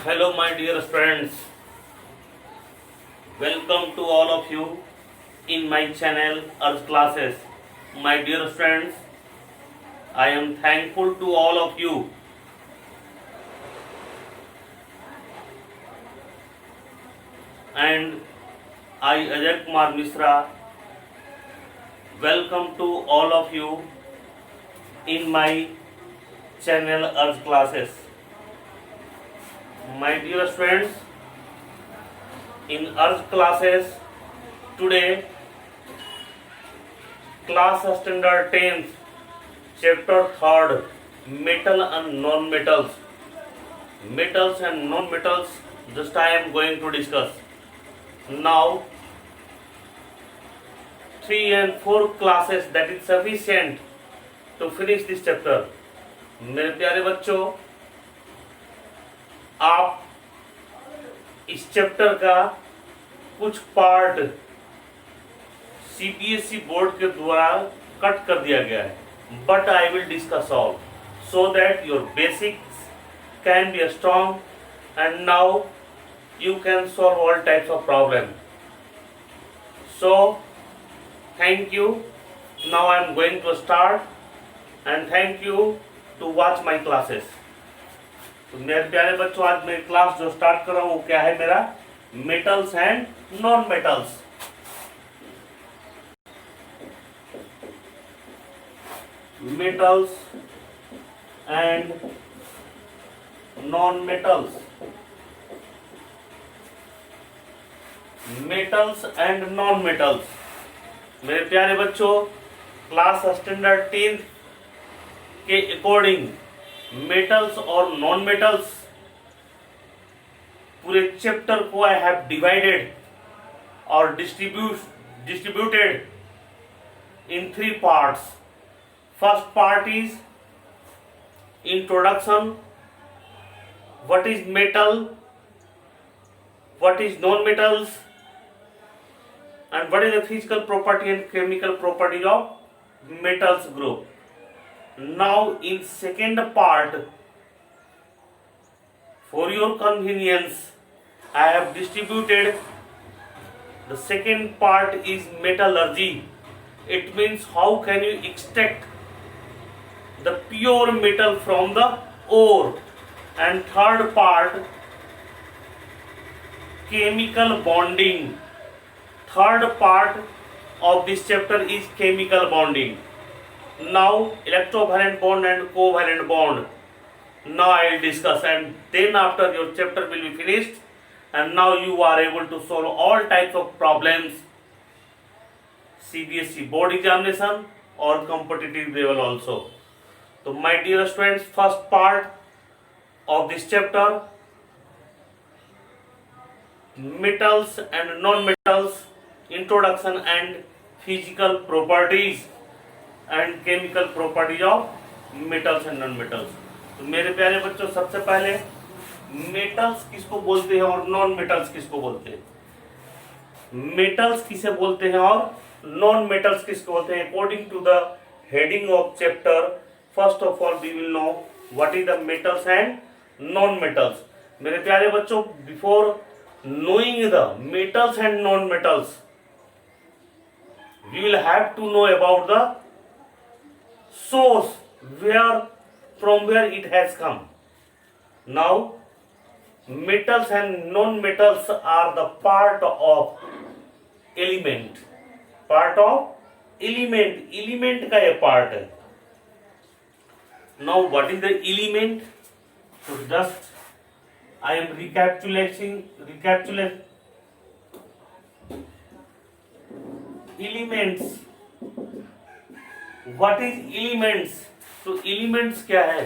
Hello, my dear friends. Welcome to all of you in my channel Earth Classes. My dear friends, I am thankful to all of you. And I, Ajay Kumar Misra, welcome to all of you in my channel Earth Classes. My dear friends, in Earth Classes today, class standard 10th, chapter 3rd, metal and non-metals. Metals and non-metals, just I am going to discuss. Now, 3 and 4 classes, that is sufficient to finish this chapter. मेरे प्यारे बच्चों, आप इस chapter का कुछ part CBSE board के द्वारा cut कर दिया गया है, but I will discuss all so that your basics can be strong and now you can solve all types of problem. So thank you. Now I am going to start and thank you to watch my classes. तो मेरे प्यारे बच्चों, आज मेरी class जो start कर रहा हूँ वो क्या है मेरा, metals and non metals. Metals and non metals. Metals and non metals. मेरे प्यारे बच्चों, क्लास स्टैंडर्ड 10 के अकॉर्डिंग मेटल्स और नॉन मेटल्स पूरे चैप्टर को आई हैव डिवाइडेड और distributed in 3 parts. First part is introduction, what is metal, what is non metals, and what is the physical property and chemical properties of metals group. Now in second part, for your convenience, I have distributed the second part is metallurgy. It means how can you extract the pure metal from the ore, and third part chemical bonding. Third part of this chapter is chemical bonding. Now electrovalent bond and covalent bond. Now I will discuss, and then after your chapter will be finished, and now you are able to solve all types of problems, CBSE board examination or competitive level also. So my dear students, first part of this chapter, metals and non-metals, introduction and physical properties and chemical properties of metals and non-metals. तो मेरे प्यारे बच्चों, सबसे पहले metals किसको बोलते हैं और नॉन मेटल्स किसको बोलते हैं. मेटल्स किसे बोलते हैं और नॉन मेटल्स किसको बोलते हैं, according to the heading of chapter. First of all we will know what is the metals and non metals. मेरे प्यारे बच्चों, before knowing the metals and non-metals, we will have to know about the source, from where it has come. Now metals and non-metals are the part of element element का ये part है. Now what is the element? So just I am recapitulating elements. What is elements? So elements क्या है?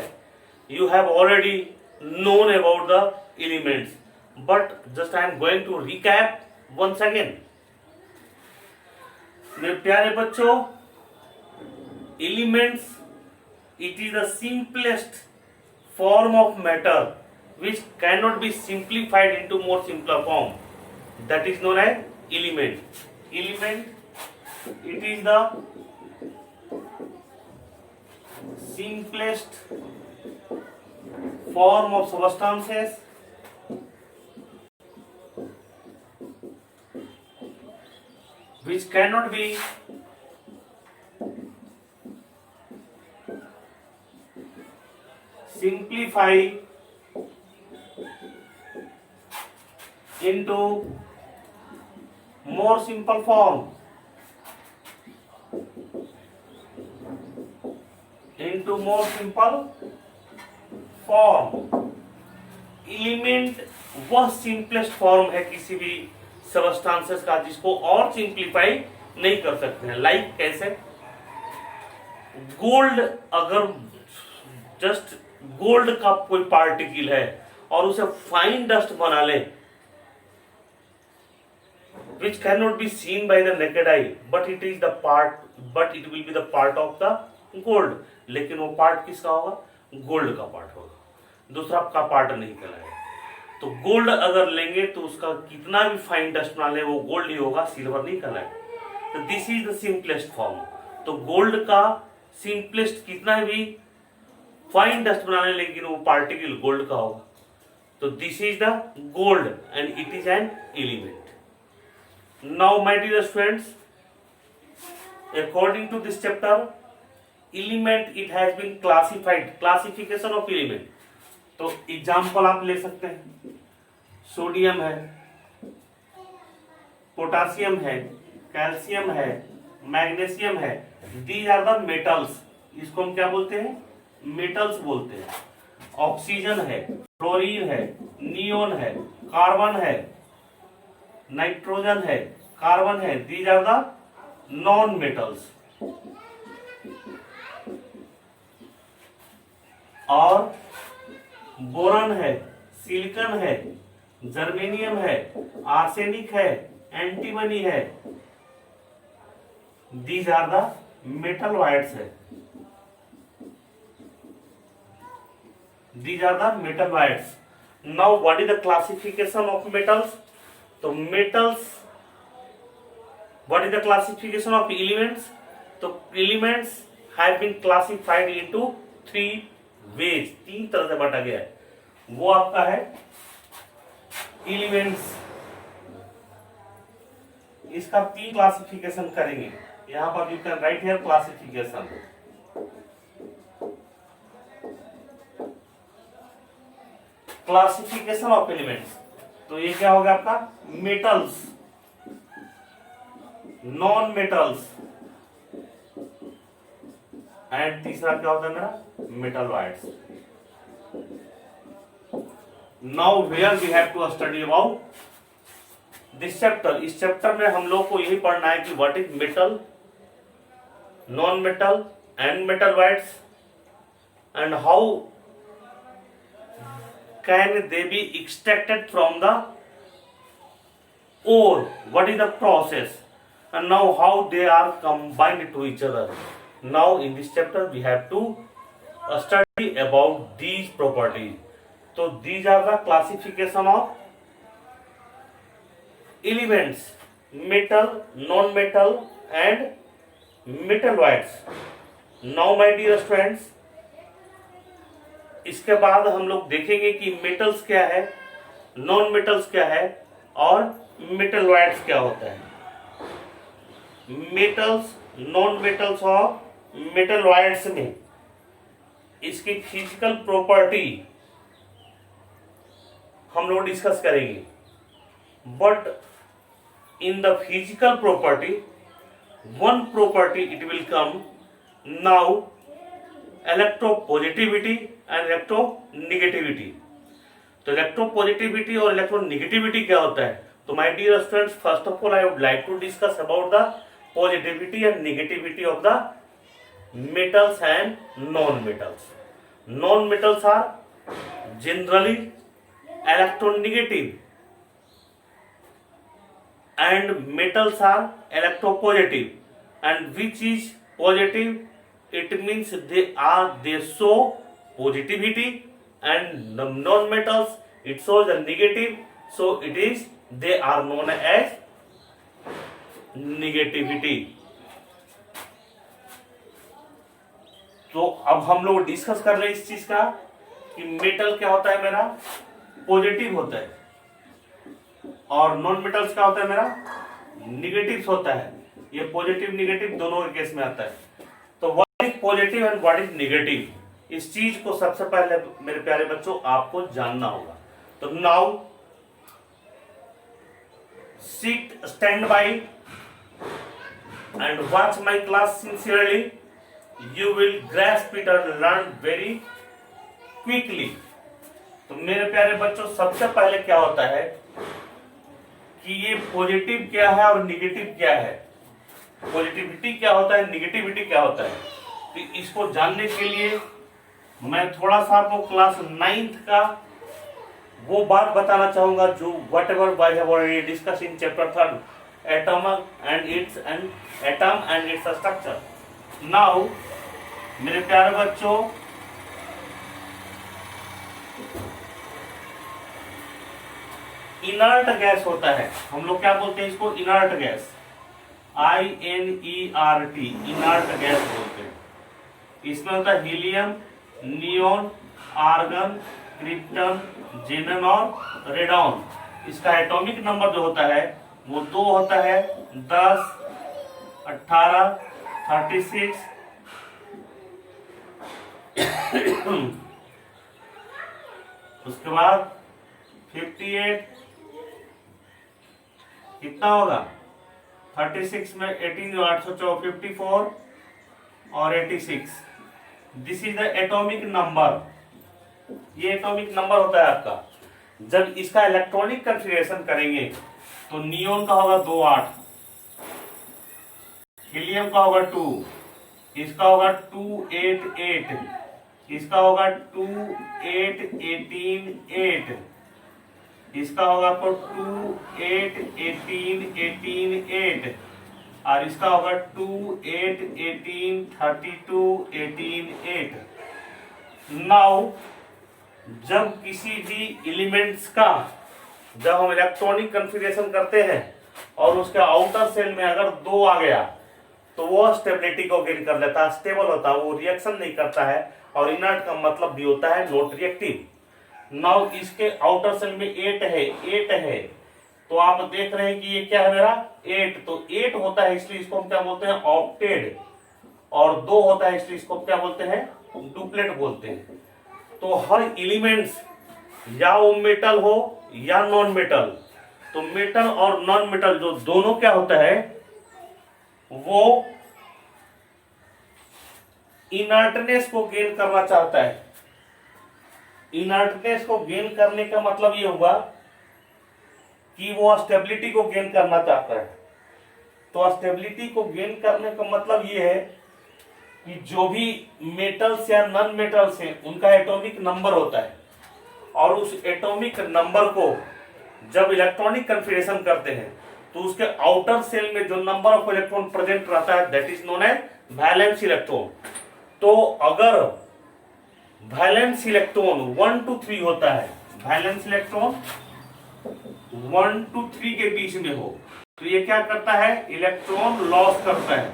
You have already known about the elements, but just I am going to recap once again. मेरे प्यारे बच्चों, elements, it is the simplest form of matter which cannot be simplified into more simpler form. That is known as element. Element, it is the simplest form of substances which cannot be simplified into more simple form, into more simple form। Element वह simplest form है किसी भी substances का जिसको और simplify नहीं कर सकते हैं। लाइक कैसे? गोल्ड, अगर जस्ट गोल्ड का कोई पार्टिकल है और उसे फाइन डस्ट बना ले, which cannot be seen by the naked eye, but it will be the part of the gold। लेकिन वो पार्ट किसका होगा? गोल्ड का पार्ट होगा, दूसरा का पार्ट नहीं कहलाएगा। तो गोल्ड अगर लेंगे तो उसका कितना भी फाइन डस्ट बना ले वो गोल्ड ही होगा, सिल्वर नहीं कहलाएगा। तो this is the simplest form. तो गोल्ड का सिंपलेस्ट कितना भी फाइन डस्ट बनाने लेकिन वो पार्टिकल गोल्ड का होगा। तो this is the gold and it is an element. Now my dear students, according to this chapter, element it has been classified, classification of element। तो एग्जाम्पल आप ले सकते हैं, सोडियम है, पोटासियम है, कैल्शियम है, मैग्नीशियम है। These are the metals. इसको हम क्या बोलते हैं? मेटल्स बोलते हैं। ऑक्सीजन है, क्लोरीन है, नियोन है, कार्बन है, नाइट्रोजन है, कार्बन है। These are the non metals. और बोरन है, सिलिकॉन है, जर्मेनियम है, आर्सेनिक है, एंटीमनी है। These are the metalloids है। These are the metal ions। Now what is the classification of metals? तो metals, what is the classification of elements? तो elements have been classified into three ways, तीन तरह से बांटा गया है। वो आपका है elements, इसका तीन क्लासिफिकेशन करेंगे। यहां पर you can write here classification। Classification of elements, तो ये क्या होगा आपका? मेटल्स, नॉन मेटल्स, एंड तीसरा क्या होता है मेरा? Metalloids. Now where we have to study about this chapter. इस चैप्टर में हम लोग को यही पढ़ना है कि what is metal, non metal and metalloids, and how can they be extracted from the ore, what is the process, and now how they are combined to each other। Now in this chapter we have to study about these properties। So these are the classification of elements, metal, non-metal and metalloids। Now my dear students, इसके बाद हम लोग देखेंगे कि metals क्या है, non metals क्या है और मेटलॉइड्स क्या होता है। मेटल्स, नॉन मेटल्स और मेटलॉइड्स में इसकी फिजिकल प्रॉपर्टी हम लोग डिस्कस करेंगे। But in the physical property one property it will come now, electropositivity and electronegativity. तो इलेक्ट्रोपॉजिटिविटी और इलेक्ट्रोनेगेटिविटी क्या होता है? तो my dear students, first of all I would like to discuss about the positivity and negativity of the metals and non-metals। Non-metals are generally electronegative and metals are electropositive। and which is positive? It means they show positivity, and the non-metals it shows the negative, so they are known as negativity। तो अब हम लोग discuss कर रहे हैं इस चीज का कि मेटल क्या होता है मेरा? पॉजिटिव होता है, और नॉन मेटल्स क्या होता है मेरा? निगेटिव होता है। ये पॉजिटिव निगेटिव दोनों के केस में आता है। तो what is positive and what is negative, इस चीज को सबसे पहले मेरे प्यारे बच्चों आपको जानना होगा। तो now sit stand by and watch my class sincerely, you will grasp it और लर्न वेरी क्विकली। तो मेरे प्यारे बच्चों सबसे पहले क्या होता है कि ये पॉजिटिव क्या है और निगेटिव क्या है, पॉजिटिविटी क्या होता है, निगेटिविटी क्या होता है। तो इसको जानने के लिए मैं थोड़ा सा आपको क्लास 9th का वो बात बताना चाहूंगा जो what ever I have already discuss in chapter 3, atom and its structure. Now मेरे प्यारे बच्चों इनर्ट गैस होता है, हम लोग क्या बोलते हैं इसको, inert gas, INERT, inert gas बोलते हैं। इसमें होता है हीलियम, नियोन, आर्गन, क्रिप्टन, जेनन और रेडॉन। इसका एटॉमिक नंबर जो होता है वो 2 होता है, 10, 18, 36 उसके बाद 58, कितना होगा 36 में 18 854 और 86। This is the atomic number, ये एटॉमिक नंबर होता है आपका। जब इसका इलेक्ट्रॉनिक कन्फिगरेशन करेंगे तो नियोन का होगा 28, हीलियम का होगा 2, इसका होगा 288, इसका होगा 28188, इसका होगा आपको 28188 और इसका होगा 2818328। नाउ जब किसी भी एलिमेंट्स का जब हम इलेक्ट्रॉनिक कन्फिगरेशन करते हैं और उसके आउटर सेल में अगर 2 आ गया तो वो स्टेबिलिटी को गेन कर लेता है, स्टेबल होता है, वो रिएक्शन नहीं करता है। और इनर्ट का मतलब भी होता है नॉट रिएक्टिव। नाउ इसके आउटर सेल में 8 है, तो आप देख रहे हैं कि ये क्या है मेरा 8, तो 8 होता है इसलिए इसको हम क्या बोलते हैं, ऑक्टेड। और 2 होता है इसलिए इसको क्या बोलते हैं, डुप्लेट बोलते हैं। तो हर एलिमेंट्स या वो मेटल हो या नॉन मेटल, तो मेटल और नॉन मेटल जो दोनों क्या होता है वो इनर्टनेस को गेन करना चाहता है। इनर्टनेस को गेन करने का मतलब ये हुआ कि वो स्टेबिलिटी को गेन करना चाहता है। तो स्टेबिलिटी को गेन करने का मतलब ये है कि जो भी मेटल्स या नॉन मेटल्स हैं उनका एटॉमिक नंबर होता है, और उस एटॉमिक नंबर को जब इलेक्ट्रॉनिक कन्फिगरेशन करते हैं तो उसके आउटर सेल में जो नंबर ऑफ इलेक्ट्रॉन प्रेजेंट रहता है that is known as valence electron. तो अगर वैलेंस इलेक्ट्रॉन 1 to 3 होता है, वैलेंस इलेक्ट्रॉन 1 to 3 के बीच में हो तो ये क्या करता है, इलेक्ट्रॉन लॉस करता है,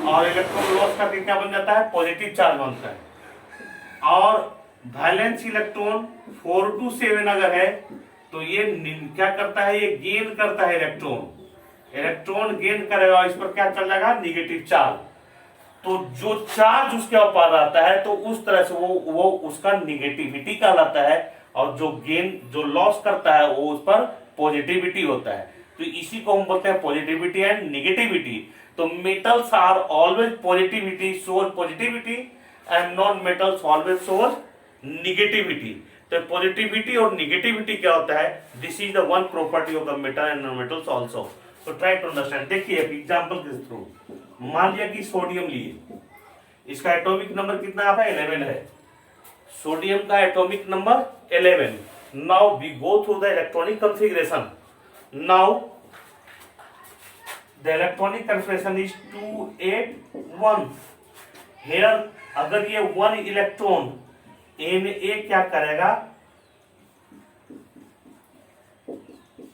और इलेक्ट्रॉन लॉस करके क्या बन जाता है, पॉजिटिव चार्ज बनता है। और वैलेंस इलेक्ट्रॉन 4 to 7 अगर है तो ये क्या करता है, ये गेन करता है इलेक्ट्रॉन गेन करेगा और इस पर क्या चल जाएगा, निगेटिव चार्ज। तो जो चार्ज उसके ऊपर रहता है तो उस तरह से वो उसका निगेटिविटी कहलाता है, और जो लॉस करता है वो उस पर पॉजिटिविटी होता है। तो इसी को हम बोलते हैं पॉजिटिविटी एंड निगेटिविटी। तो metals are always positivity, shows positivity, and non metals always shows negativity. तो पॉजिटिविटी और निगेटिविटी क्या होता है, this is the one property of the metal and non metals also. तो ट्राई टू अंडरस्टैंड। देखिए example के through, मान लिया कि सोडियम लिए, इसका एटॉमिक नंबर कितना आता है, 11 है। सोडियम का atomic number 11। Now we go through the electronic configuration. Now the electronic configuration is 281। हियर अगर ये 1 इलेक्ट्रॉन Na क्या करेगा,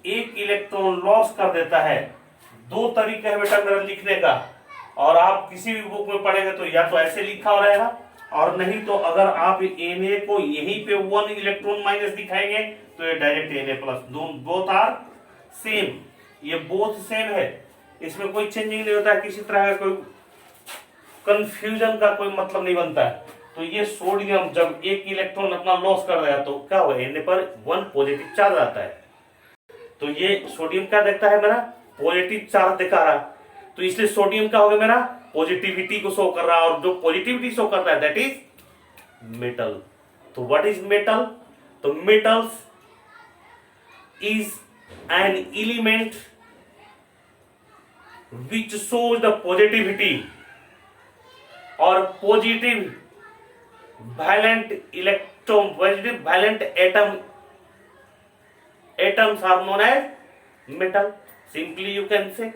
1 इलेक्ट्रॉन लॉस कर देता है। 2 तरीके है बेटा मेरा लिखने का, और आप किसी भी बुक में पढ़ेंगे तो या तो ऐसे लिखा हो रहेगा, और नहीं तो अगर आप Na को यहीं पे 1 इलेक्ट्रॉन माइनस दिखाएंगे तो ये direct Na plus, both are same, ये बोथ सेम है। इसमें कोई चेंजिंग नहीं होता है, किसी तरह का कोई कंफ्यूजन का कोई मतलब नहीं बनता है। तो ये सोडियम जब एक इलेक्ट्रॉन अपना लॉस कर रहा है तो क्या होगा, एन पर 1 पॉजिटिव चार्ज आता है। तो ये सोडियम क्या देखता है, मेरा पॉजिटिव चार्ज दिखा रहा है, तो इसलिए सोडियम क्या होगा, मेरा पॉजिटिविटी को शो कर रहा है, और जो पॉजिटिविटी शो करता है दैट इज मेटल। तो व्हाट इज मेटल? तो metals is an element which shows the positivity or positive valent electron, positive valent atoms are known as metal, simply you can say।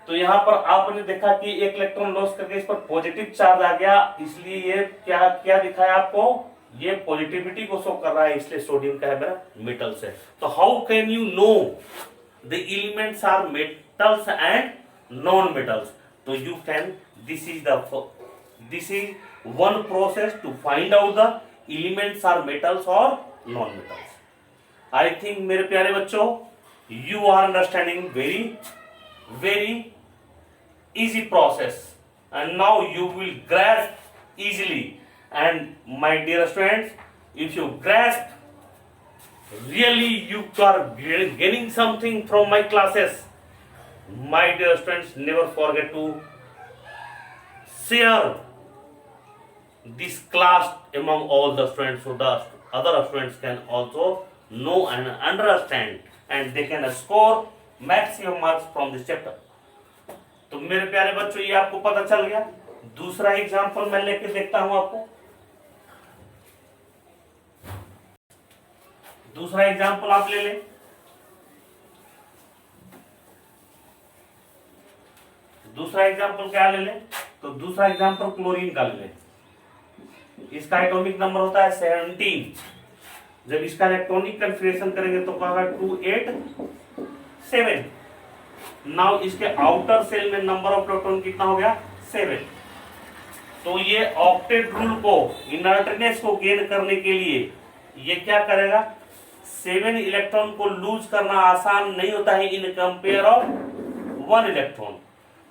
तो यहां पर आपने देखा कि एक इलेक्ट्रॉन लॉस करके इस पर पॉजिटिव चार्ज आ गया, इसलिए ये क्या क्या दिखाया आपको, ये पॉजिटिविटी को शो कर रहा है, इसलिए सोडियम का है मेरा मेटल से। तो how can you know the elements are metals and non-metals? So you can, this is one process to find out the elements are metals or non-metals. I think मेरे प्यारे बच्चों you are understanding very easy process and now you will grasp easily, and my dear students, if you grasp really you are gaining something from my classes. My dear students, never forget to share this class among all the students so that other students can also know and understand and they can score maximum marks from this chapter. तो मेरे प्यारे बच्चों ये आपको पता चल गया। दूसरा एग्जाम्पल मैं लेके देखता हूं आपको। दूसरा एग्जाम्पल आप ले लें। दूसरा एग्जाम्पल क्या ले लें? तो दूसरा एग्जाम्पल क्लोरीन का ले लें। इसका एटॉमिक नंबर होता है 17। जब इसका इलेक्ट्रॉनिक कन्फिगरेशन करेंगे तो क्या 287। नाउ इसके आउटर सेल में नंबर ऑफ प्रोटॉन कितना हो गया 7। तो ये ऑक्टेट रूल को, इनर्टनेस को गेन करने के लिए ये क्या करेगा, 7 इलेक्ट्रॉन को लूज करना आसान नहीं होता है इन कंपेयर ऑफ 1 इलेक्ट्रॉन।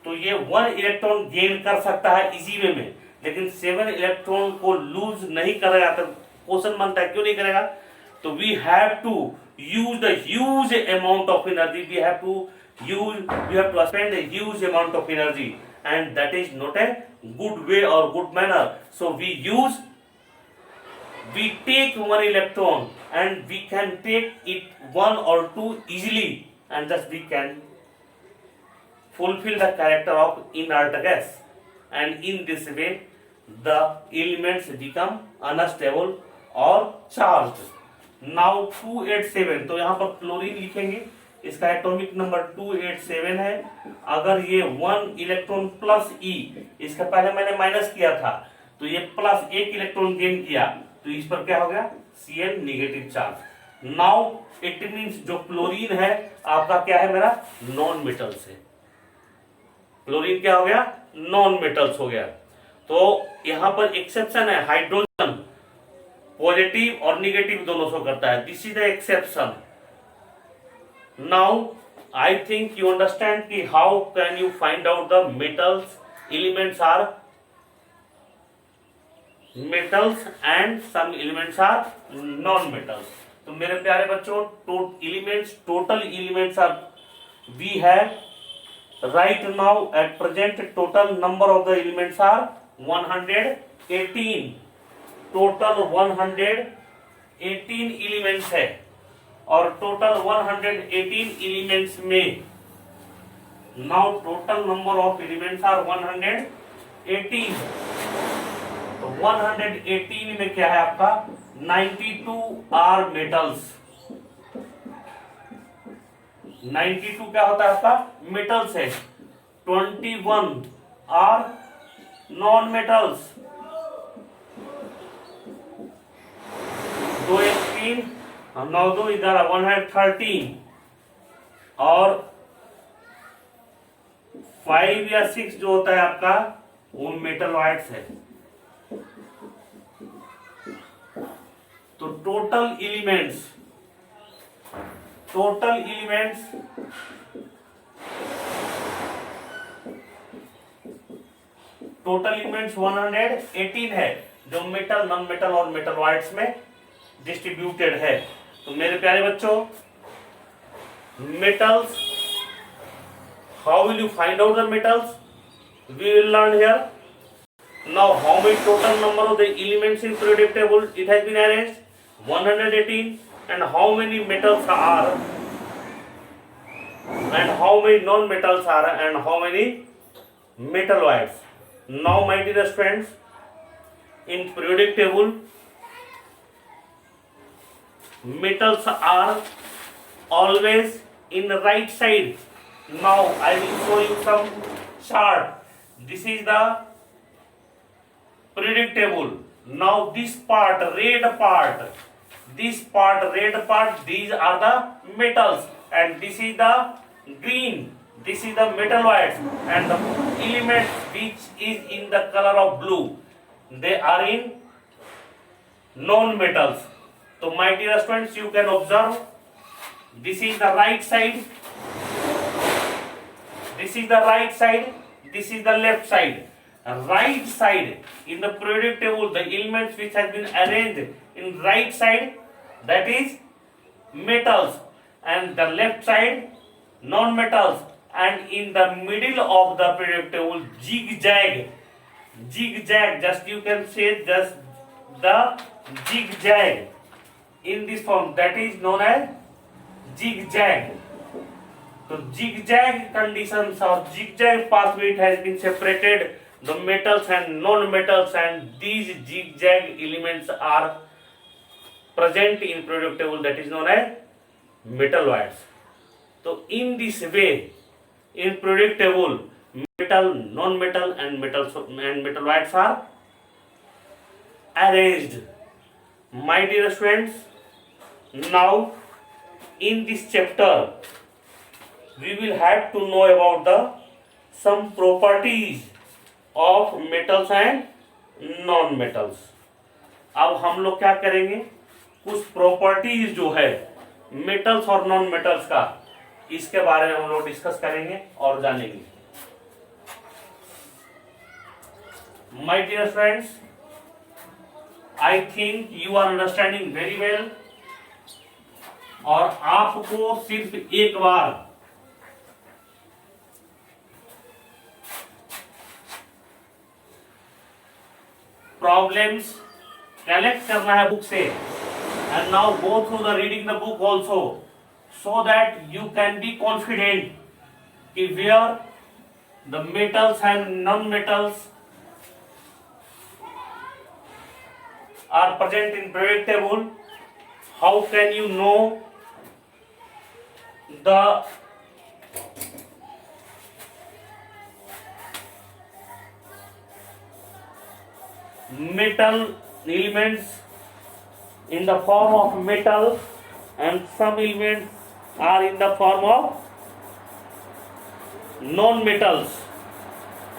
तो ये 1 इलेक्ट्रॉन गेन कर सकता है इजी वे में, लेकिन 7 इलेक्ट्रॉन को लूज नहीं करेगा। तो क्वेश्चन बनता है क्यों नहीं करेगा? तो we have to use the huge amount of energy, we have to spend a huge amount of energy, and that is not a good way or good manner. So we take 1 electron and we can take it 1 or 2 easily, and thus we can fulfill the character of inert gas, and in this way the elements become unstable or charged. Now 287, तो यहाँ पर chlorine लिखेंगे, इसका atomic number 287 है। अगर ये 1 electron plus ई, इसका पहले मैंने माइनस किया था, तो ये प्लस 1 इलेक्ट्रॉन गेन किया, तो इस पर क्या हो गया Cl negative charge. Now it means जो क्लोरीन है आपका क्या है, मेरा नॉन मेटल्स है। क्लोरीन क्या हो गया, नॉन मेटल्स हो गया। तो यहां पर एक्सेप्शन है, हाइड्रोजन पॉजिटिव और निगेटिव दोनों शो करता है, this is the exception. Now I think you understand कि how can you find out the metals, elements are metals and some elements are non-metals। तो मेरे प्यारे बच्चों total elements are, we have right now at present total number of the elements are 118। total 118 elements है, और total 118 elements में now total number of elements are 118। तो 118 में क्या है आपका 92 आर मेटल्स। 92 क्या होता है आपका मेटल्स है, 21 आर नॉन मेटल्स। 2 1 3 9 2 11 113, और 5 या 6 जो होता है आपका वो मेटल वाइट्स है। तो टोटल एलिमेंट्स टोटल एलिमेंट्स 118 है जो मेटल, नॉन मेटल और मेटलॉइड्स में डिस्ट्रीब्यूटेड है। तो मेरे प्यारे बच्चों, metals, how will you find out the metals? We will learn here. Now how many total number of the elements in periodic table it has been arranged? 118. And how many metals are, and how many non-metals are, and how many metalloids? Now my dear friends, in periodic table metals are always in the right side. Now I will show you some chart. This is the periodic table. Now this part, red part, these are the metals, and this is the green, this is the metalloids, and the elements which is in the color of blue, they are in non-metals. So my dear students, you can observe, this is the right side, this is the right side, this is the left side. Right side in the periodic table, the elements which has been arranged in right side, that is metals, and the left side non-metals, and in the middle of the periodic table zigzag, just you can say just the zigzag in this form, that is known as zigzag. So zigzag conditions or zigzag pathway, it has been separated the metals and non-metals, and these zigzag elements are present in periodic table, that is known as metalloids. So in this way, in periodic table, metal, non-metal and metals and metalloids are arranged. My dear friends, now in this chapter we will have to know about the some properties of metals and non metals. अब हम लोग क्या करेंगे, कुछ properties जो है metals और non metals का, इसके बारे में हम लोग डिस्कस करेंगे और जानेंगे. My dear friends, I think you are understanding very well. और आपको सिर्फ एक बार प्रॉब्लम्स कलेक्ट करना है बुक से, and now go through the reading the book also, so that you can be confident कि where the metals and non metals are present in periodic table. How can you know the metal elements in the form of metal, and some elements are in the form of non-metals,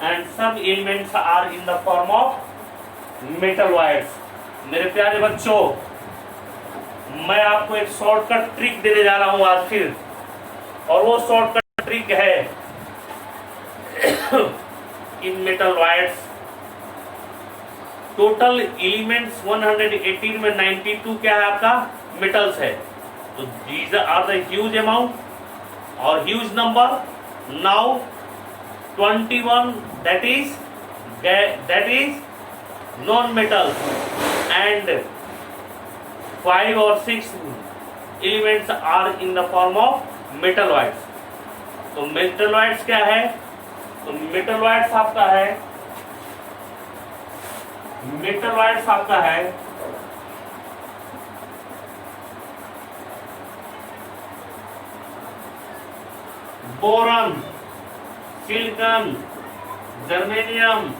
and some elements are in the form of metalloids. मेरे प्यारे बच्चों, मैं आपको एक shortcut trick देने जा रहा हूं आज फिर, और वो शॉर्टकट ट्रिक है इन मेटलॉइड्स. टोटल एलिमेंट्स 118 में 92 क्या है आपका मेटल्स है. तो these are the huge amount और huge number. Now 21 that is non-metals, and 5 or 6 elements are in the form of metalloids. तो metalloids क्या है, तो metalloids आपका है boron, silicon, germanium,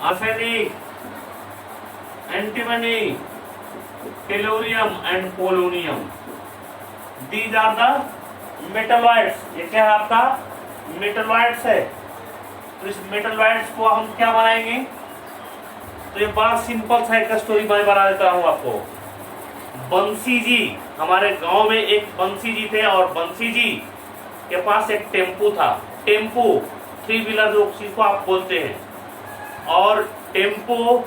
arsenic, antimony, tellurium and polonium. These are the metalloids. ये क्या है आपका मेटलॉइड्स है. तो इस मेटलॉइड्स को हम क्या बनाएंगे, तो ये बड़ा सिंपल सा एक स्टोरी मैं बना देता हूँ आपको. बंसी जी, हमारे गांव में एक बंसी जी थे, और बंसी जी के पास एक टेम्पू था. टेम्पू थ्री व्हीलर जो उसी को आप बोलते हैं। और टेम्पो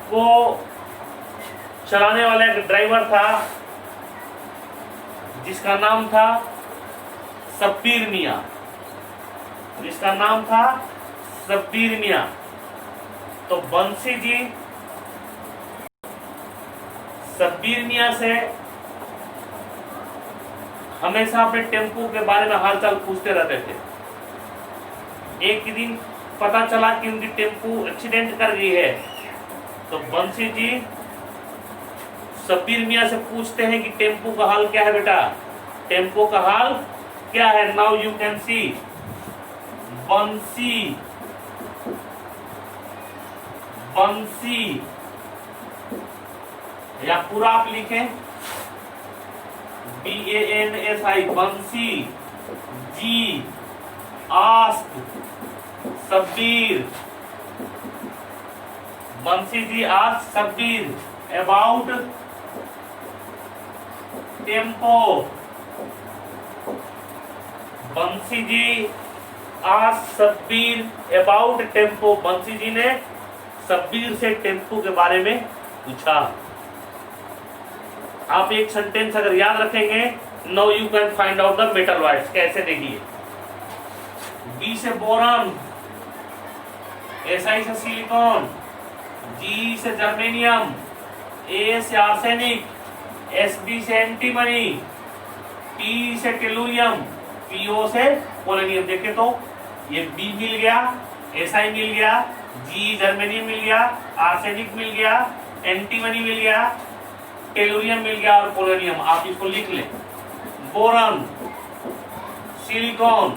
को चलाने वाला एक ड्राइवर था जिसका नाम था शब्बीर मियां, जिसका नाम था शब्बीर मियां। तो बंसी जी शब्बीर मियां से हमेशा अपने टेम्पो के बारे में हालचाल पूछते रहते थे। एक दिन पता चला कि उनकी टेम्पो एक्सीडेंट कर गई है, तो बंसी जी शब्बीर मियां से पूछते हैं कि टेम्पो का हाल क्या है बेटा, टेम्पो का हाल क्या है। नाउ यू कैन सी बंसी, बंसी या पूरा आप लिखें BANSI, बंसी जी आस्क शब्बीर, बंसी जी आस्क शब्बीर अबाउट टेम्पो। बंसी जी आस्क शब्बीर अबाउट टेम्पो। बंसी जी ने शब्बीर से टेम्पो के बारे में पूछा। आप एक सेंटेंस अगर याद रखेंगे, now you can find out the metal words. कैसे देखिए, बी से बोरॉन, SI से सिलिकॉन, G से जर्मेनियम, A से आर्सेनिक, SB से एंटीमनी, T से टेलुरियम, PO से पोलोनियम। देखे तो ये B मिल गया, SI मिल गया, G जर्मेनियम मिल गया, आर्सेनिक मिल गया, एंटीमनी मिल गया, टेलुरियम मिल गया और पोलोनियम। आप इसको लिख लें, boron, silicon,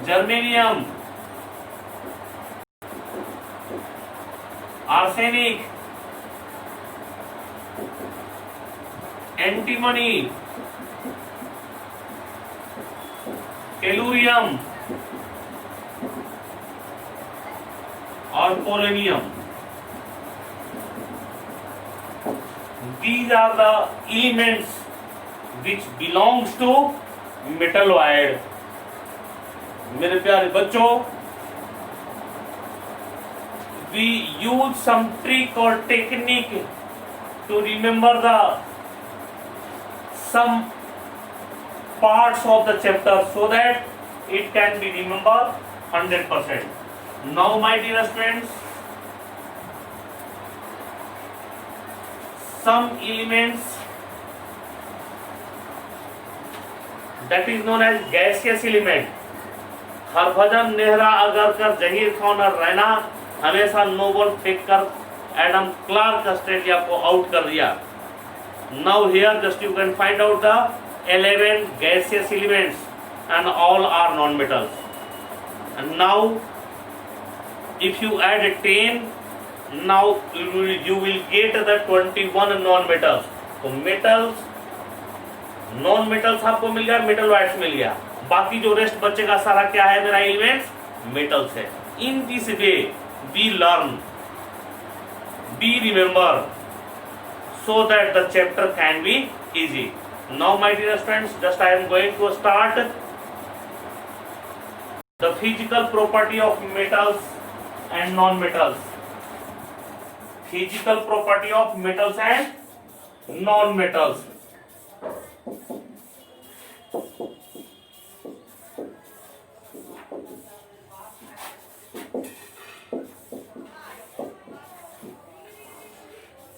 germanium, arsenic, antimony, tellurium और polonium. These are the elements which belongs to metalloid। मेरे प्यारे बच्चों, we use some trick or technique to remember the some parts of the chapter so that it can be remembered 100%. Now my dear students, some elements that is known as gaseous element। Harbhajan Nehra Agarkar Zaheer Khan और रैना हमेशा Nobel फेंक कर Adam Clarke Australia को out कर दिया। Now here just you can find out the 11 gaseous elements and all are non-metals। And now if you add 10, now you will get the 21 non-metals। तो metals, non-metals आपको मिल गया, metal whites मिल गया, बाकी जो rest बचेगा सारा क्या है मेरा एलिमेंट्स, मेटल्स है। In this way we learn, we remember, so that the chapter can be easy। Now my dear students, just I am going to start the physical property of metals and non-metals। Physical property of metals and non-metals।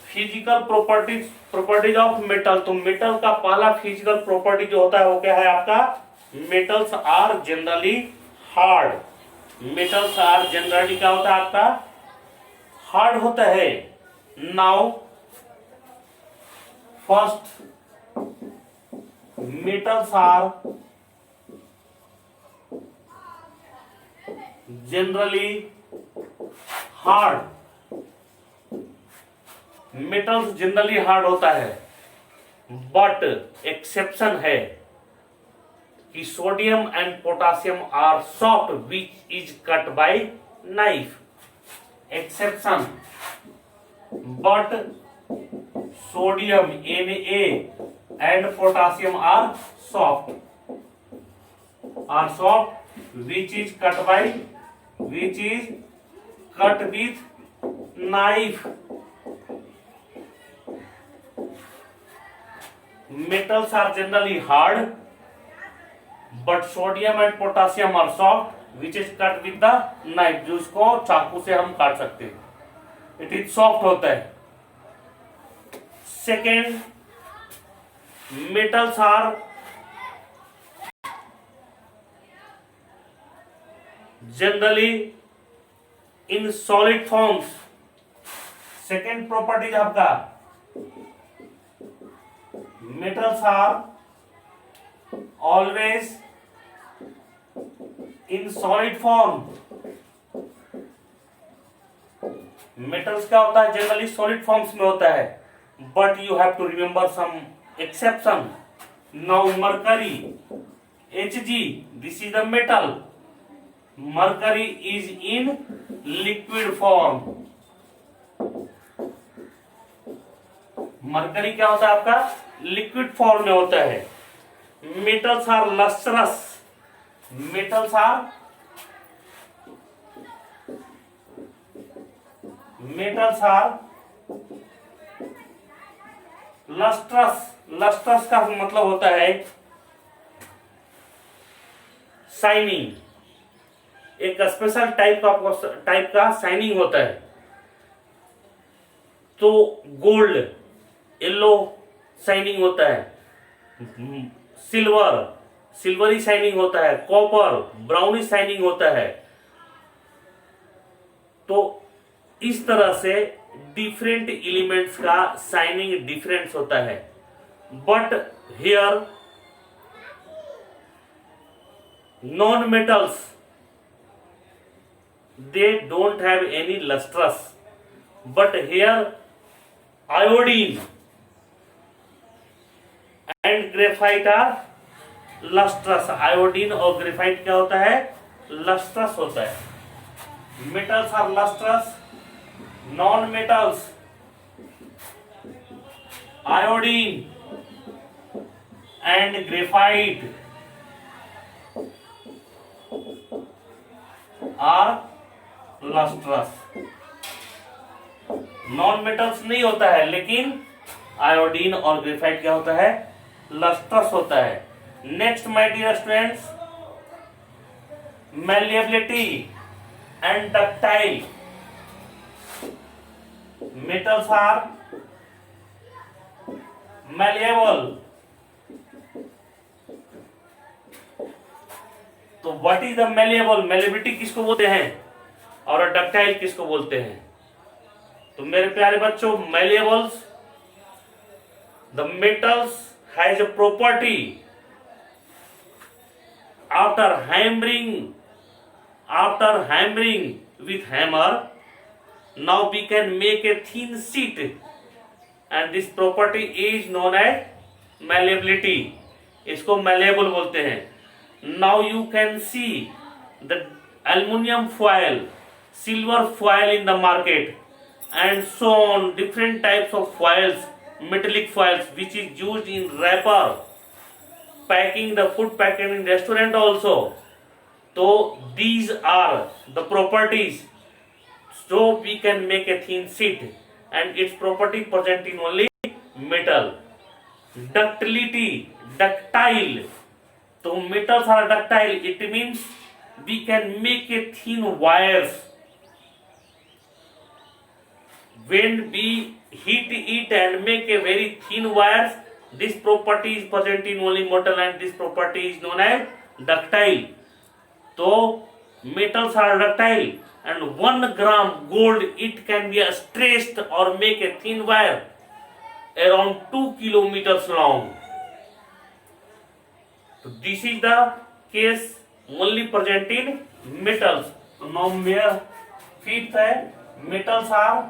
Physical properties of metal. तो metal का पहला physical property जो होता है वो क्या है आपका, metals are generally hard. Metals are generally क्या होता है आपका, हार्ड होता है। Now first, metals are generally hard. Metals generally hard होता है, बट एक्सेप्शन है कि sodium and potassium are soft which is cut by knife. Exception, but sodium Na and potassium are soft, which is cut with knife. Metals are generally hard, but sodium and potassium are soft, which is cut with the knife, जो इसको चाकू से हम काट सकते हैं. It is soft होता है. Second, metals are generally in solid forms. Second property है आपका, metals are always in solid form. Metals क्या होता है, जनरली सॉलिड फॉर्म्स में होता है, but you have to remember some exception. Now mercury, Hg, this is the metal. Mercury is in liquid form. Mercury क्या होता है आपका, लिक्विड फॉर्म में होता है. Metals are lustrous. Metals are lustrous. Lustrous का मतलब होता है शाइनिंग. एक स्पेशल टाइप का शाइनिंग होता है. तो गोल्ड येलो शाइनिंग होता है, सिल्वरी शाइनिंग होता है, कॉपर ब्राउनिश शाइनिंग होता है. तो इस तरह से डिफरेंट एलिमेंट्स का शाइनिंग डिफरेंस होता है. But here non metals, they don't have any lustrous, but here iodine and graphite are lustrous. iodine और graphite क्या होता है, lustrous होता है. metals are lustrous, non metals iodine and graphite are lustrous. Non metals नहीं होता है, लेकिन आयोडीन और ग्रेफाइट क्या होता है, लस्ट्रस होता है. Next my dear students, malleability and ductile. Metals are malleable. तो what is the malleable, malleability किसको बोलते हैं और डक्टाइल किसको बोलते हैं? तो मेरे प्यारे बच्चों, malleables, the metals has a property after hammering with hammer, now we can make a thin sheet and this property is known as malleability. इसको malleable बोलते हैं. Now you can see the aluminum foil, silver foil in the market, and so on, different types of foils, metallic foils, which is used in wrapper, packing the food packet in restaurant also. So these are the properties, so we can make a thin sheet, and its property present in only metal. Ductility, ductile. So metals are ductile. It means we can make a thin wires. When we heat it and make a very thin wires, this property is present in only metal, and this property is known as ductile. So metals are ductile, and 1 gram gold, it can be stretched or make a thin wire around 2 kilometers long. So this is the case only present in metals. So now मेरा fifth है, metals are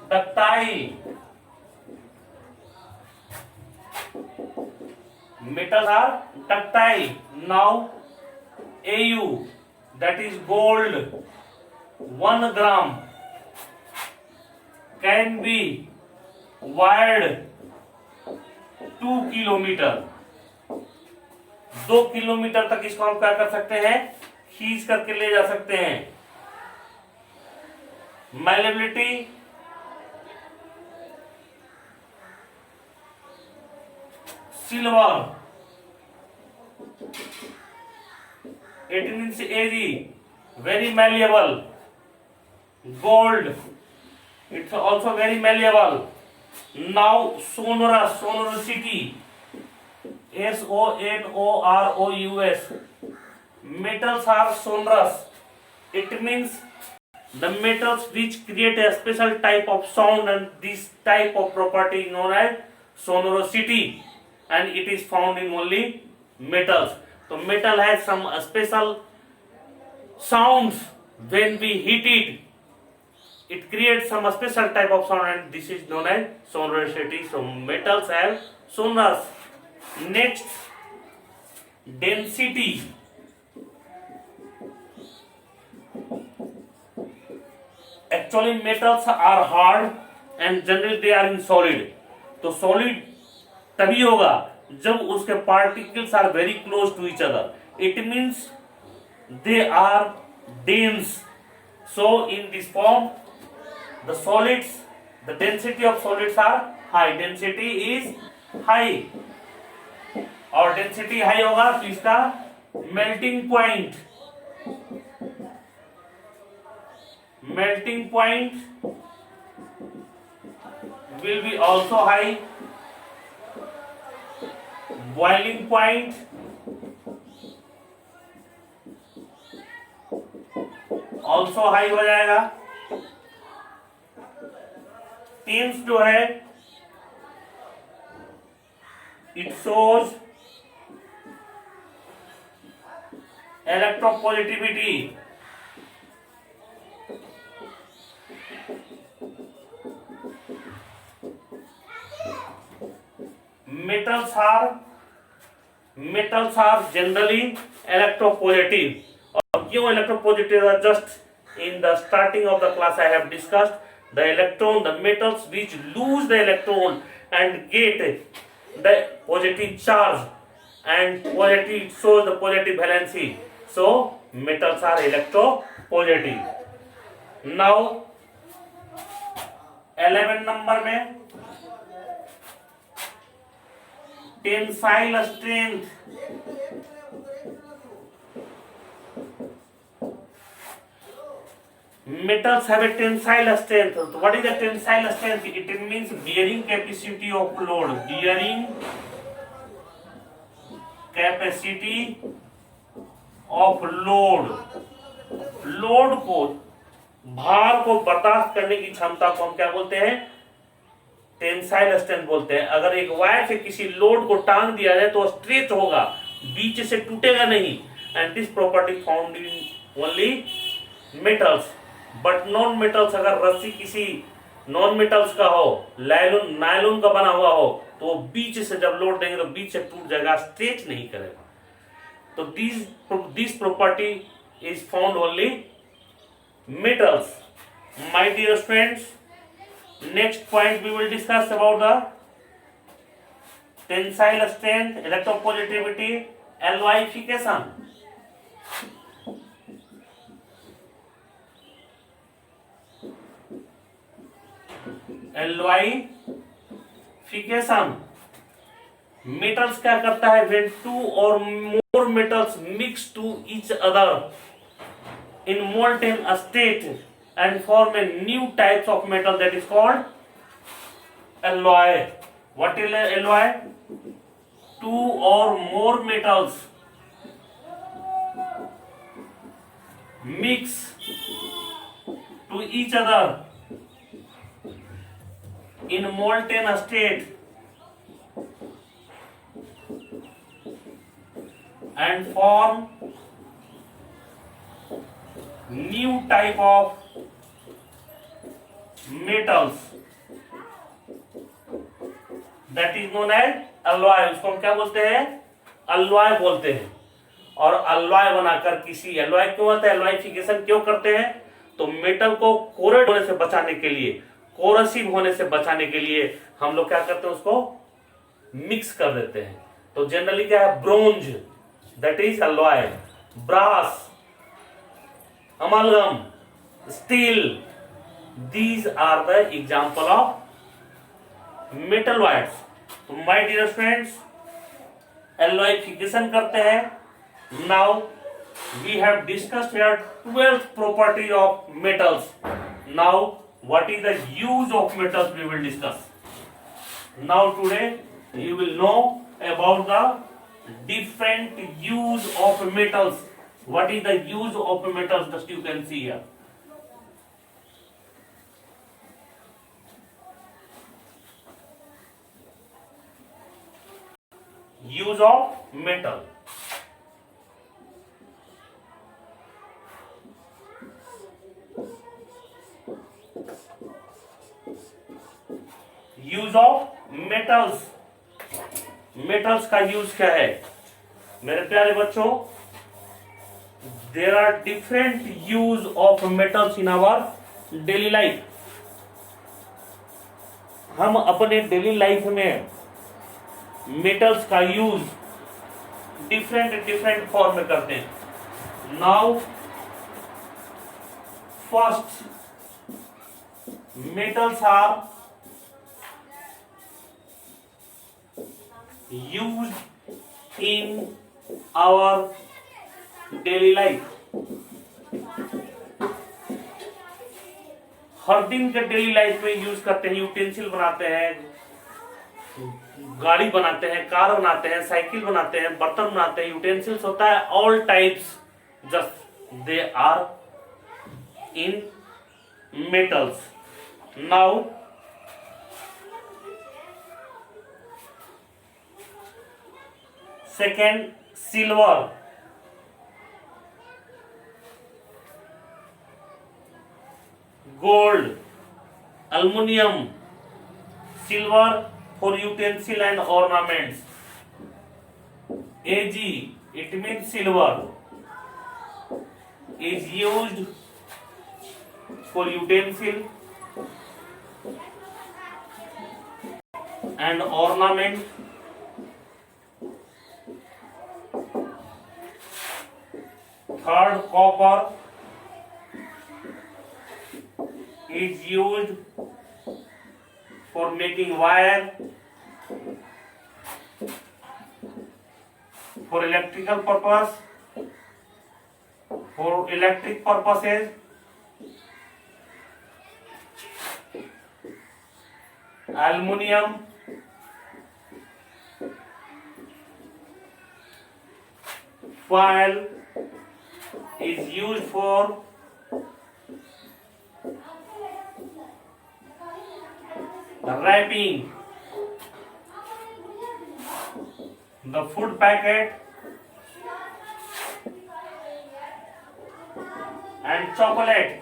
ductile. Metals are ductile. Now Au, that is gold, 1 gram can be wired 2 kilometre, 2 kilometre तक इसको हम क्या कर सकते हैं, खींच करके ले जा सकते हैं। Malleability silver, it means AG, very malleable. Gold, it's also very malleable. Now sonorous, sonorosity, sonorous, metals are sonorous. It means the metals which create a special type of sound, and this type of property is known as sonorosity, and it is found in only metals. So metal has some special sounds. When we heat it creates some special type of sound, and this is known as sonorosity. So metals have sonorous. Next, density. Actually metals are hard and generally they are in solid. तो solid तभी होगा जब उसके particles are very close to each other. It means they are dense. So in this form the solids, the density of solids are high. Density is high, और density high होगा तो इसका melting point will be also high. Boiling point also high हो जाएगा. Tense जो है it shows electropositivity. Metals are generally electropositive. और क्यों electropositive? Just in the starting of the class I have discussed the electron, the metals which lose the electron and get the positive charge, and positive shows the positive valency. So metals are electropositive. Now 11 number में tensile strength. Metals have a tensile strength. So what is the tensile strength? It means bearing capacity of load. Bearing capacity of load. Load को, भार को बर्दाश्त करने की क्षमता को हम क्या बोलते हैं? टेंसाइल स्ट्रेंथ बोलते हैं. अगर एक वायर से किसी लोड को टांग दिया जाए तो स्ट्रेच होगा, बीच से टूटेगा नहीं. And this property found in only metals. But non metals, अगर रस्सी किसी नॉन मेटल्स का हो, नायलॉन का बना हुआ हो, तो बीच से जब लोड देंगे तो बीच से टूट जाएगा, स्ट्रेच नहीं करेगा. तो this property is found only metals. My dear friends, next point we will discuss about the tensile strength, electropositivity, alloyification. Alloyification. Metals क्या करता है? When two or more metals mix to each other in molten state and form a new types of metal, that is called alloy. What is alloy? Two or more metals mix to each other in molten state and form new type of metals, that is known as alloy. उसको हम क्या बोलते हैं? alloy बोलते हैं. और alloy बनाकर किसी alloy क्यों होता है? alloyification क्यों करते हैं? तो मेटल को कोरेट होने से बचाने के लिए, कोरोसिव होने से बचाने के लिए हम लोग क्या करते हैं, उसको मिक्स कर देते हैं। तो जनरली क्या है, bronze that is alloy, brass, amalgam, steel, these are the example of metal wires। तो my dear friends, alloyification करते हैं। Now we have discussed here 12th property of metals। Now what is the use of metals we will discuss। Now today you will know about the different use of metals। What is the use of metals, just you can see here। use of metal। Use of metals. Metals का use क्या है मेरे प्यारे बच्चों? There are different use of metals in our daily life. हम अपने daily life में metals का यूज डिफरेंट फॉर्म में करते हैं। Now first, metals are used in our daily life। हर दिन के डेली लाइफ में यूज करते हैं। यूटेंसिल बनाते हैं, गाड़ी बनाते हैं, कार बनाते हैं, साइकिल बनाते हैं, बर्तन बनाते हैं। यूटेंसिल्स होता है all types, just they are in metals. Now second, silver, gold, aluminum, silver for utensil and ornaments। Ag, it means silver is used for utensil and ornament। Third, copper is used for making wire, for electrical purpose, for electric purposes। Aluminium foil is used for wrapping the food packet and chocolate।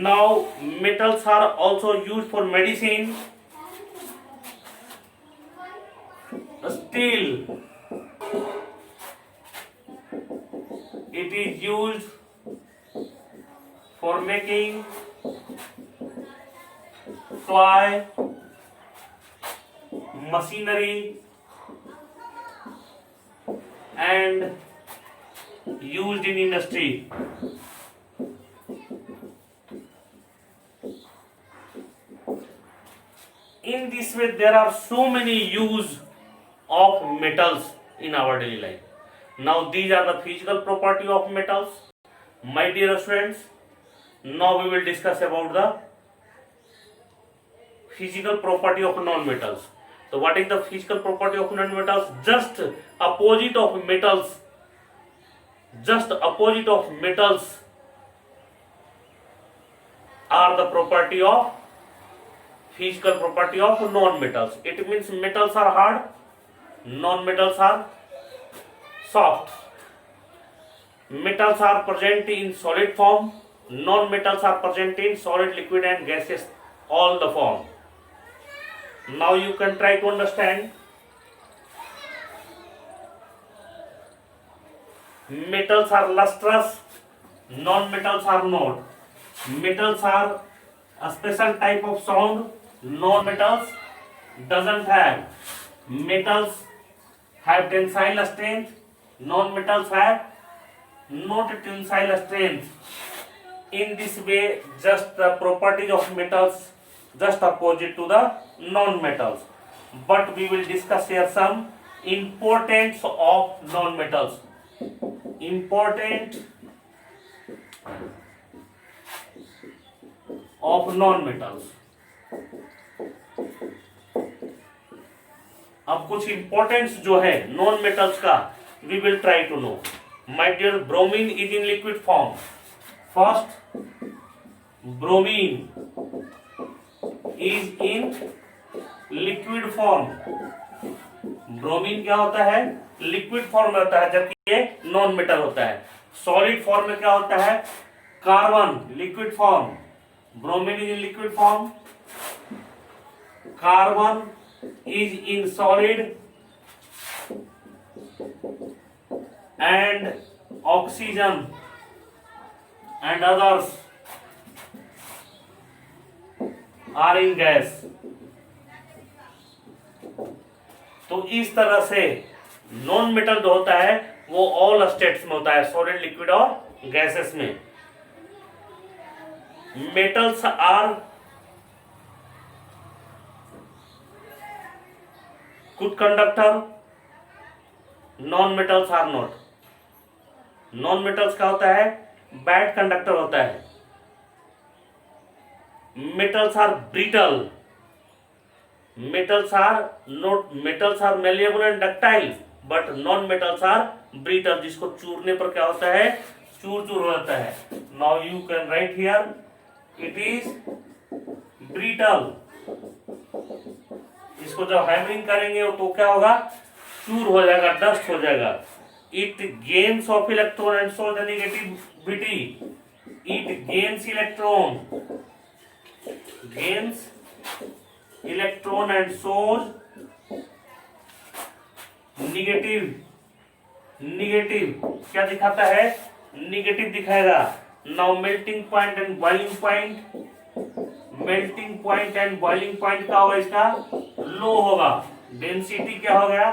Now metals are also used for medicine। Steel, it is used for making toy, machinery and used in industry। In this way there are so many use of metals in our daily life। Now these are the physical property of metals। My dear students, now we will discuss about the physical property of non-metals। So what is the physical property of non-metals? Just opposite of metals, just opposite of metals are the property of physical property of non-metals। It means metals are hard, non-metals are soft। Metals are present in solid form, non-metals are present in solid, liquid and gaseous, all the form। Now you can try to understand। Metals are lustrous, Non-metals are not. Metals are a special type of sound. Non-metals doesn't have. Metals have tensile strength. Non-metals have not tensile strength. In this way, just the properties of metals just opposite to the non-metals. But we will discuss here some importance of non-metals. Important of non-metals. अब कुछ importance जो है non metals का we will try to know. My dear, bromine is in liquid form. First, bromine is in liquid form. Bromine क्या होता है? Liquid form में होता है, जबकि ये नॉन मेटल होता है. सॉलिड फॉर्म में क्या होता है? Carbon, liquid form. Bromine is in liquid form. Carbon is in solid and oxygen and others are in gas. तो इस तरह से नॉन मेटल जो होता है वो ऑल स्टेट्स में होता है, सॉलिड, लिक्विड और गैसेस में. मेटल्स आर good conductor, non metals are not. non metals क्या होता है? bad conductor होता है. metals are brittle. metals are not. metals are malleable and ductile, but non metals are brittle, जिसको चूरने पर क्या होता है? चूर चूर हो जाता है. now you can write here it is brittle. इसको जब हैमरिंग करेंगे तो क्या होगा? चूर हो जाएगा, डस्ट हो जाएगा. It gains of electron and shows the negativity. It gains electron, gains electron and shows negative. Negative क्या दिखाता है? निगेटिव दिखाएगा. Now melting point and boiling point. Melting point and boiling point क्या होगा? इसका लो होगा. डेंसिटी क्या हो गया?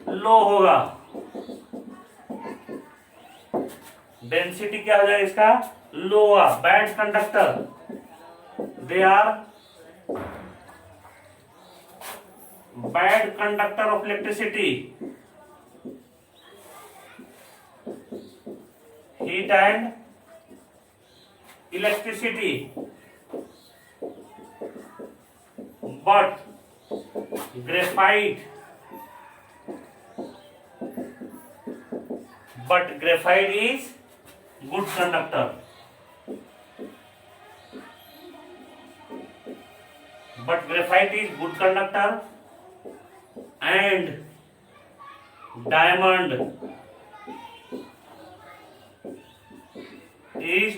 लो होगा. डेंसिटी क्या हो जाएगा इसका? लो होगा. Bad conductor, they are bad conductor of electricity, heat and electricity. But graphite is good conductor. But graphite is good conductor and diamond is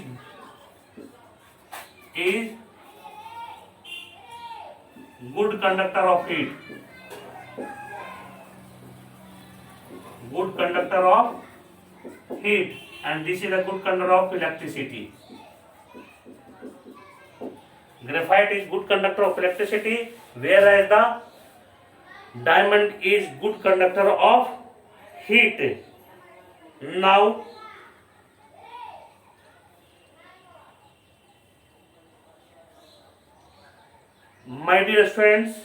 good conductor of heat. Good conductor of heat, and this is a good conductor of electricity. Graphite is good conductor of electricity, whereas the diamond is good conductor of heat. Now my dear students,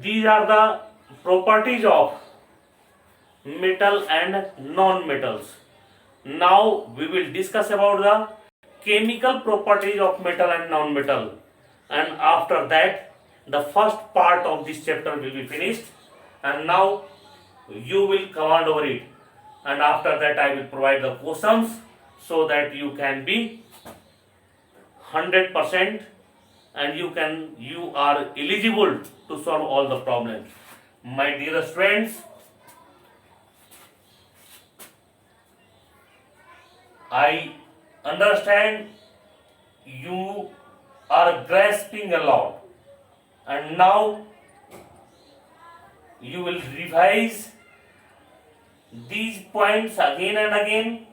these are the properties of metal and non-metals. Now we will discuss about the chemical properties of metal and non-metal, and after that the first part of this chapter will be finished, and now you will command over it, and after that I will provide the questions so that you can be 100% and you are eligible to solve all the problems. My dear friends, I understand you are grasping a lot, and now you will revise these points again and again,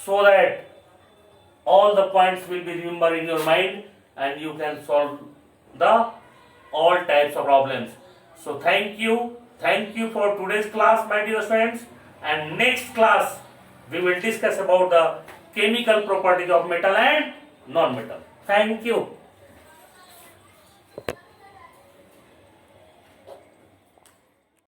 so that all the points will be remembered in your mind and you can solve the all types of problems. So thank you for today's class, my dear friends, and next class we will discuss about the chemical properties of metal and non-metal. Thank you.